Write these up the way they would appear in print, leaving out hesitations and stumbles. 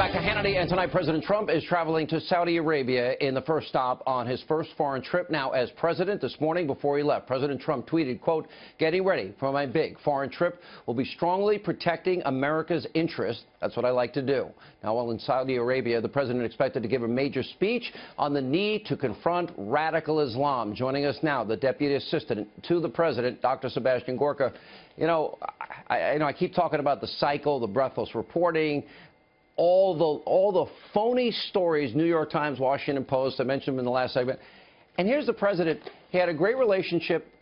back to Hannity, and tonight President Trump is traveling to Saudi Arabia in the first stop on his first foreign trip now as president. This morning before he left, President Trump tweeted, quote, "Getting ready for my big foreign trip will be strongly protecting America's interests. That's what I like to do." Now, while in Saudi Arabia, the president expected to give a major speech on the need to confront radical Islam. Joining us now, the deputy assistant to the president, Dr. Sebastian Gorka. I keep talking about the cycle, the breathless reporting, all the phony stories, New York Times, Washington Post, I mentioned them in the last segment. And here's the president. He had a great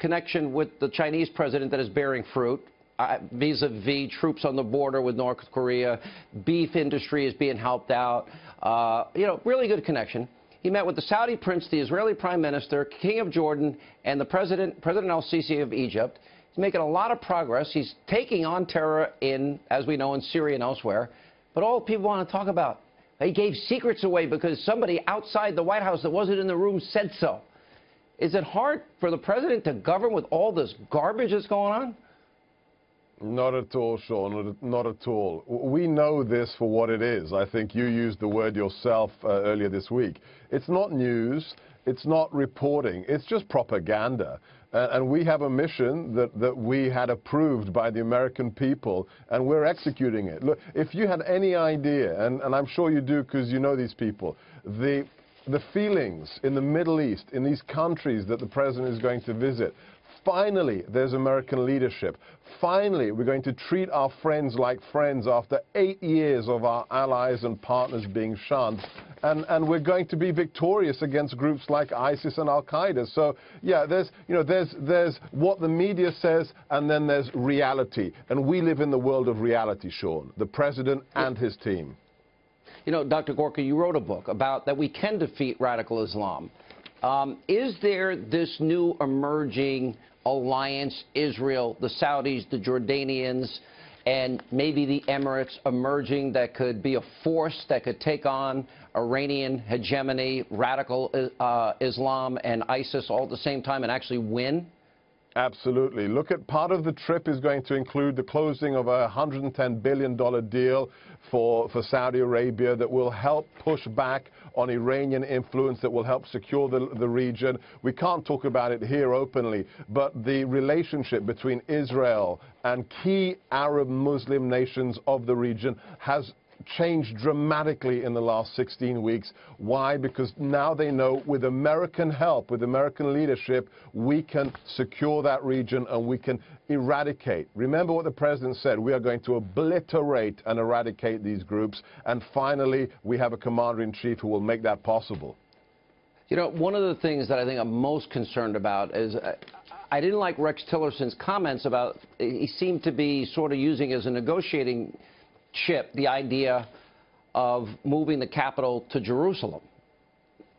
connection with the Chinese president that is bearing fruit, vis-a-vis troops on the border with North Korea. Beef industry is being helped out. Really good connection. He met with the Saudi prince, the Israeli prime minister, king of Jordan, and the President al-Sisi of Egypt. He's making a lot of progress. He's taking on terror as we know, in Syria and elsewhere. But all people want to talk about, he gave secrets away because somebody outside the White House that wasn't in the room said so. Is it hard for the president to govern with all this garbage that's going on? Not at all, Sean, not at all. We know this for what it is. I think you used the word yourself earlier this week. It's not news. It's not reporting. It's just propaganda. And we have a mission that we had approved by the American people, and we're executing it. Look, if you had any idea, and I'm sure you do because you know these people, the feelings in the Middle East, in these countries that the president is going to visit, finally, there's American leadership. Finally, we're going to treat our friends like friends after 8 years of our allies and partners being shunned. And we're going to be victorious against groups like ISIS and Al-Qaeda. So, yeah, there's what the media says, and then there's reality. And we live in the world of reality, Sean, the president and his team. You know, Dr. Gorka, you wrote a book about that we can defeat radical Islam. Is there this new emerging alliance, Israel, the Saudis, the Jordanians, and maybe the Emirates emerging that could be a force that could take on Iranian hegemony, radical Islam, and ISIS all at the same time and actually win? Absolutely. Look at part of the trip is going to include the closing of a $110 billion deal for Saudi Arabia that will help push back on Iranian influence, that will help secure the region. We can't talk about it here openly, but the relationship between Israel and key Arab Muslim nations of the region has changed dramatically in the last 16 weeks. Why? Because now they know with American help, with American leadership, we can secure that region and we can eradicate. Remember what the president said, we are going to obliterate and eradicate these groups. And finally, we have a commander-in-chief who will make that possible. You know, one of the things that I think I'm most concerned about is I didn't like Rex Tillerson's comments about, he seemed to be sort of using as a negotiating chip the idea of moving the capital to Jerusalem.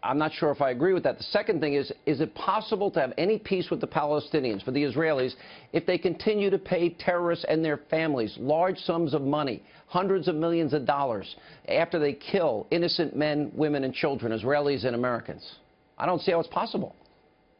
I'm not sure if I agree with that. The second thing is it possible to have any peace with the Palestinians, for the Israelis, if they continue to pay terrorists and their families large sums of money, hundreds of millions of dollars, after they kill innocent men, women, and children, Israelis and Americans? I don't see how it's possible.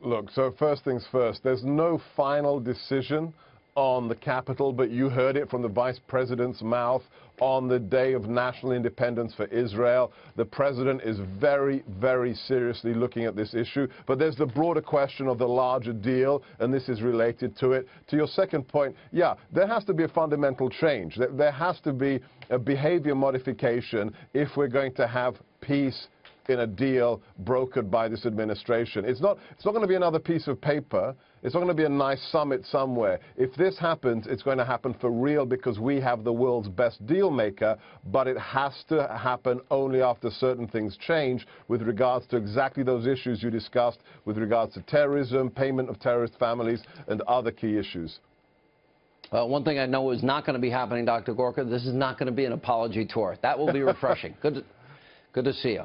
Look, so first things first, there's no final decision on the capital, but you heard it from the vice president's mouth on the day of national independence for Israel. The president is very, very seriously looking at this issue. But there's the broader question of the larger deal, and this is related to it. To your second point, yeah, there has to be a fundamental change. There has to be a behavior modification if we're going to have peace in a deal brokered by this administration. It's not going to be another piece of paper. It's not going to be a nice summit somewhere. If this happens, it's going to happen for real because we have the world's best deal maker, but it has to happen only after certain things change with regards to exactly those issues you discussed, with regards to terrorism, payment of terrorist families, and other key issues. One thing I know is not going to be happening, Dr. Gorka, this is not going to be an apology tour. That will be refreshing. Good to see you.